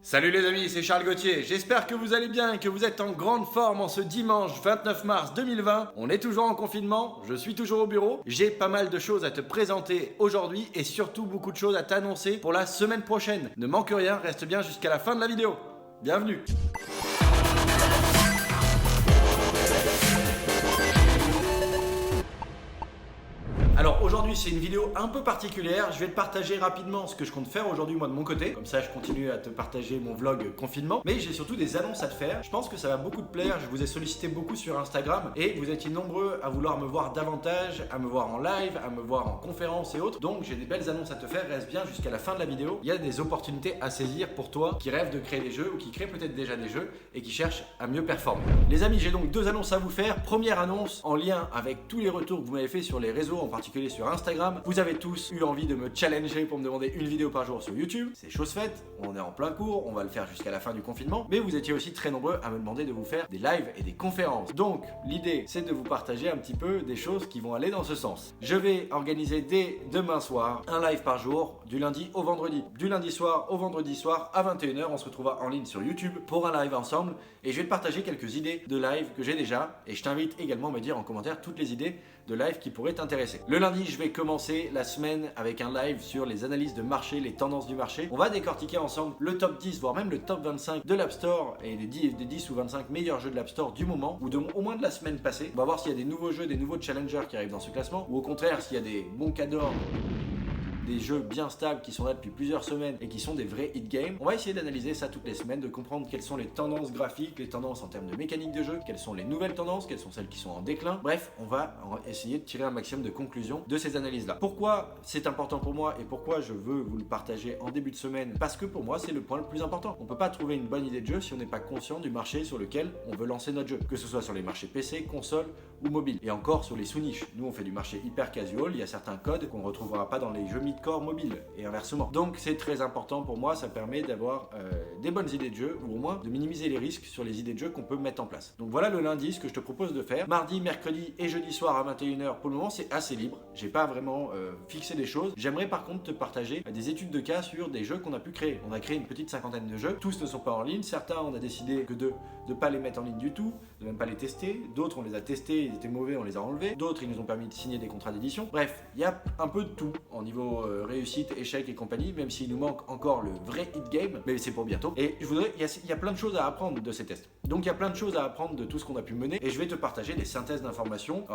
Salut les amis, c'est Charles Gauthier. J'espère que vous allez bien et que vous êtes en grande forme en ce dimanche 29 mars 2020. On est toujours en confinement, je suis toujours au bureau. J'ai pas mal de choses à te présenter aujourd'hui et surtout beaucoup de choses à t'annoncer pour la semaine prochaine. Ne manque rien, reste bien jusqu'à la fin de la vidéo. Bienvenue. Alors aujourd'hui c'est une vidéo un peu particulière, je vais te partager rapidement ce que je compte faire aujourd'hui moi de mon côté, comme ça je continue à te partager mon vlog confinement, mais j'ai surtout des annonces à te faire, je pense que ça va beaucoup te plaire, je vous ai sollicité beaucoup sur Instagram et vous étiez nombreux à vouloir me voir davantage, à me voir en live, à me voir en conférence et autres, donc j'ai des belles annonces à te faire, reste bien jusqu'à la fin de la vidéo, il y a des opportunités à saisir pour toi qui rêve de créer des jeux ou qui crée peut-être déjà des jeux et qui cherche à mieux performer. Les amis, j'ai donc deux annonces à vous faire, première annonce en lien avec tous les retours que vous m'avez fait sur les réseaux, en particulier sur Instagram. Vous avez tous eu envie de me challenger pour me demander une vidéo par jour sur YouTube. C'est chose faite, on est en plein cours, on va le faire jusqu'à la fin du confinement. Mais vous étiez aussi très nombreux à me demander de vous faire des lives et des conférences. Donc l'idée c'est de vous partager un petit peu des choses qui vont aller dans ce sens. Je vais organiser dès demain soir un live par jour du lundi au vendredi. Du lundi soir au vendredi soir à 21h, on se retrouvera en ligne sur YouTube pour un live ensemble et je vais te partager quelques idées de live que j'ai déjà et je t'invite également à me dire en commentaire toutes les idées de live qui pourraient t'intéresser. Le lundi, je vais commencer la semaine avec un live sur les analyses de marché, les tendances du marché. On va décortiquer ensemble le top 10, voire même le top 25 de l'App Store et des 10 ou 25 meilleurs jeux de l'App Store du moment ou au moins de la semaine passée. On va voir s'il y a des nouveaux jeux, des nouveaux challengers qui arrivent dans ce classement ou au contraire s'il y a des bons cadeaux, des jeux bien stables qui sont là depuis plusieurs semaines et qui sont des vrais hit games. On va essayer d'analyser ça toutes les semaines, de comprendre quelles sont les tendances graphiques, les tendances en termes de mécanique de jeu, quelles sont les nouvelles tendances, quelles sont celles qui sont en déclin. Bref, on va essayer de tirer un maximum de conclusions de ces analyses-là. Pourquoi c'est important pour moi et pourquoi je veux vous le partager en début de semaine? Parce que pour moi, c'est le point le plus important. On peut pas trouver une bonne idée de jeu si on n'est pas conscient du marché sur lequel on veut lancer notre jeu, que ce soit sur les marchés PC, console ou mobile. Et encore sur les sous-niches. Nous, on fait du marché hyper casual, il y a certains codes qu'on ne retrouvera pas dans les jeux mid-core mobile et inversement. Donc c'est très important pour moi, ça permet d'avoir des bonnes idées de jeu ou au moins de minimiser les risques sur les idées de jeu qu'on peut mettre en place. Donc voilà le lundi, ce que je te propose de faire. Mardi, mercredi et jeudi soir à 21h, pour le moment c'est assez libre. J'ai pas vraiment fixé des choses. J'aimerais par contre te partager des études de cas sur des jeux qu'on a pu créer. On a créé une petite cinquantaine de jeux, tous ne sont pas en ligne. Certains on a décidé que de ne pas les mettre en ligne du tout, de même pas les tester. D'autres on les a testés, ils étaient mauvais, on les a enlevés. D'autres ils nous ont permis de signer des contrats d'édition. Bref, il y a un peu de tout en niveau réussite, échec et compagnie, même s'il nous manque encore le vrai hit game, mais c'est pour bientôt. Et il y a plein de choses à apprendre de ces tests. Donc il y a plein de choses à apprendre de tout ce qu'on a pu mener et je vais te partager des synthèses d'informations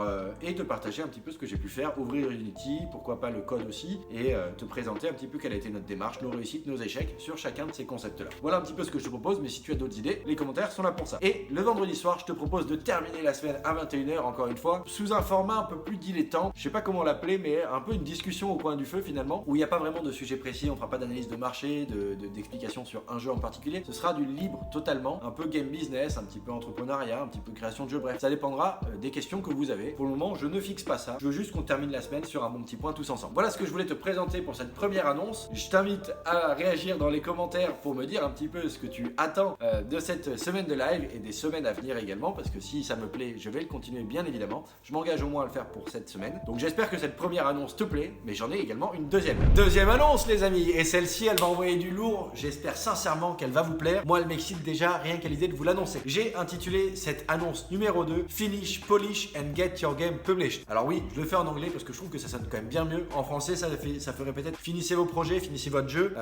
et te partager un petit peu ce que j'ai pu faire, ouvrir Unity, pourquoi pas le code aussi, et te présenter un petit peu quelle a été notre démarche, nos réussites, nos échecs sur chacun de ces concepts-là. Voilà un petit peu ce que je te propose, mais si tu as d'autres idées, les commentaires sont là pour ça. Et le vendredi soir, je te propose de terminer la semaine à 21h, encore une fois, sous un format un peu plus dilettant, je sais pas comment l'appeler, mais un peu une discussion au coin du feu finalement, où il n'y a pas vraiment de sujet précis, on fera pas d'analyse de marché, d'explication sur un jeu en particulier, ce sera du libre totalement, un peu game business, un petit peu entrepreneuriat, un petit peu création de jeux, bref, ça dépendra des questions que vous avez. Pour le moment, je ne fixe pas ça, je veux juste qu'on termine la semaine sur un bon petit point tous ensemble. Voilà ce que je voulais te présenter pour cette première annonce. Je t'invite à réagir dans les commentaires pour me dire un petit peu ce que tu attends de cette semaine de live et des semaines à venir également, parce que si ça me plaît, je vais le continuer bien évidemment. Je m'engage au moins à le faire pour cette semaine. Donc j'espère que cette première annonce te plaît, mais j'en ai également une deuxième. Deuxième annonce les amis, et celle-ci elle va envoyer du lourd, j'espère sincèrement qu'elle va vous plaire. Moi elle m'excite déjà rien qu'à l'idée de vous l'annoncer. J'ai intitulé cette annonce numéro 2 Finish, Polish and Get Your Game Published. Alors oui, je le fais en anglais parce que je trouve que ça sonne quand même bien mieux. En français ça ferait peut-être finissez vos projets, finissez votre jeu,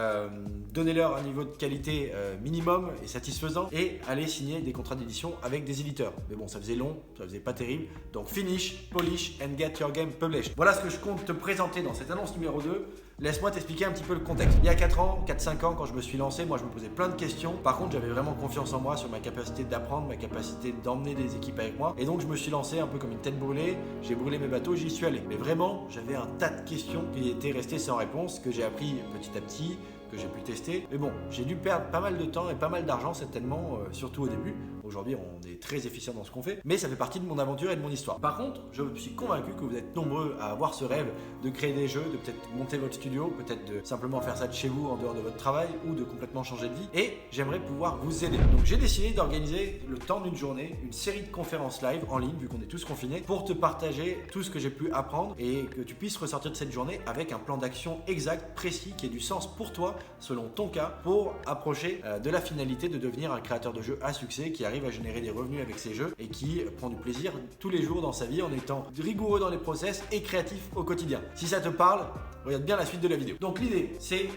donnez-leur un niveau de qualité minimum et satisfaisant et allez signer des contrats d'édition avec des éditeurs. Mais bon, ça faisait long, ça faisait pas terrible. Donc Finish, Polish and Get Your Game Published. Voilà ce que je compte te présenter dans cette annonce numéro 2. Laisse-moi t'expliquer un petit peu le contexte. Il y a 4-5 ans, quand je me suis lancé, moi je me posais plein de questions. Par contre, j'avais vraiment confiance en moi sur ma capacité d'apprendre, ma capacité d'emmener des équipes avec moi. Et donc je me suis lancé un peu comme une tête brûlée. J'ai brûlé mes bateaux, j'y suis allé. Mais vraiment, j'avais un tas de questions qui étaient restées sans réponse, que j'ai appris petit à petit, que j'ai pu tester. Mais bon, j'ai dû perdre pas mal de temps et pas mal d'argent certainement, surtout au début. Aujourd'hui, on est très efficient dans ce qu'on fait, mais ça fait partie de mon aventure et de mon histoire. Par contre, je suis convaincu que vous êtes nombreux à avoir ce rêve de créer des jeux, de peut-être monter votre studio, peut-être de simplement faire ça de chez vous en dehors de votre travail ou de complètement changer de vie. Et j'aimerais pouvoir vous aider. Donc j'ai décidé d'organiser le temps d'une journée, une série de conférences live en ligne, vu qu'on est tous confinés, pour te partager tout ce que j'ai pu apprendre et que tu puisses ressortir de cette journée avec un plan d'action exact, précis, qui ait du sens pour toi selon ton cas, pour approcher de la finalité de devenir un créateur de jeux à succès qui arrive à générer des revenus avec ses jeux et qui prend du plaisir tous les jours dans sa vie en étant rigoureux dans les process et créatif au quotidien. Si ça te parle, regarde bien la suite de la vidéo. Donc l'idée, c'est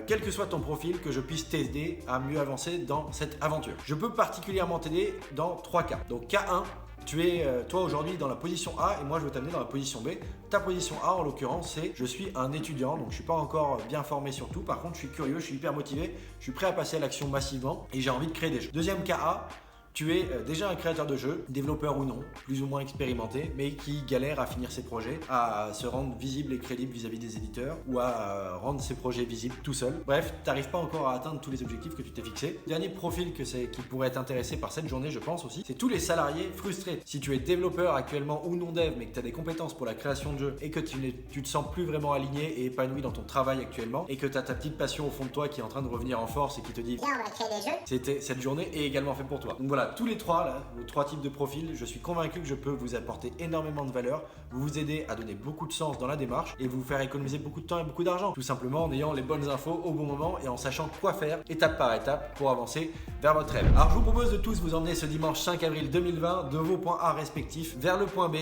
quel que soit ton profil, que je puisse t'aider à mieux avancer dans cette aventure. Je peux particulièrement t'aider dans 3 cas. Donc cas 1, tu es toi aujourd'hui dans la position A et moi je veux t'amener dans la position B. Ta position A en l'occurrence c'est je suis un étudiant, donc je suis pas encore bien formé sur tout. Par contre je suis curieux, je suis hyper motivé, je suis prêt à passer à l'action massivement et j'ai envie de créer des jeux. Deuxième cas A, tu es déjà un créateur de jeux, développeur ou non, plus ou moins expérimenté, mais qui galère à finir ses projets, à se rendre visible et crédible vis-à-vis des éditeurs ou à rendre ses projets visibles tout seul. Bref, tu n'arrives pas encore à atteindre tous les objectifs que tu t'es fixés. Dernier profil qui pourrait être intéressé par cette journée, je pense aussi, c'est tous les salariés frustrés. Si tu es développeur actuellement ou non dev, mais que tu as des compétences pour la création de jeux et que tu te sens plus vraiment aligné et épanoui dans ton travail actuellement et que tu as ta petite passion au fond de toi qui est en train de revenir en force et qui te dit viens, on va créer des jeux. Cette journée est également faite pour toi. Donc voilà, tous les trois là, vos 3 types de profils, je suis convaincu que je peux vous apporter énormément de valeur, vous aider à donner beaucoup de sens dans la démarche et vous faire économiser beaucoup de temps et beaucoup d'argent. Tout simplement en ayant les bonnes infos au bon moment et en sachant quoi faire étape par étape pour avancer vers votre rêve. Alors je vous propose de tous vous emmener ce dimanche 5 avril 2020 de vos points A respectifs vers le point B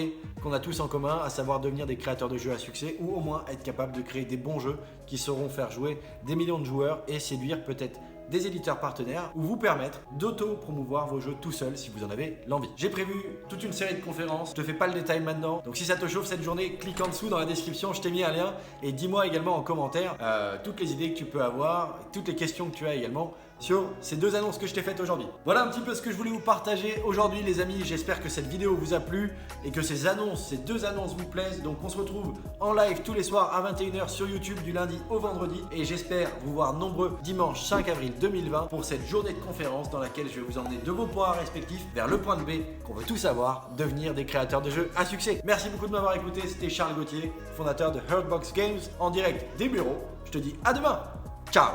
qu'on a tous en commun, à savoir devenir des créateurs de jeux à succès ou au moins être capable de créer des bons jeux qui sauront faire jouer des millions de joueurs et séduire peut-être des éditeurs partenaires ou vous permettre d'auto-promouvoir vos jeux tout seul si vous en avez l'envie. J'ai prévu toute une série de conférences, je te fais pas le détail maintenant, donc si ça te chauffe cette journée, clique en dessous dans la description, je t'ai mis un lien et dis-moi également en commentaire toutes les idées que tu peux avoir, toutes les questions que tu as également sur ces 2 annonces que je t'ai faites aujourd'hui. Voilà un petit peu ce que je voulais vous partager aujourd'hui les amis, j'espère que cette vidéo vous a plu et que ces 2 annonces vous plaisent. Donc on se retrouve en live tous les soirs à 21h sur YouTube du lundi au vendredi et j'espère vous voir nombreux dimanche 5 avril 2020 pour cette journée de conférence dans laquelle je vais vous emmener de vos points A respectifs vers le point de B qu'on veut tous avoir, devenir des créateurs de jeux à succès. Merci beaucoup de m'avoir écouté, c'était Charles Gauthier, fondateur de Hurtbox Games en direct des bureaux. Je te dis à demain, ciao.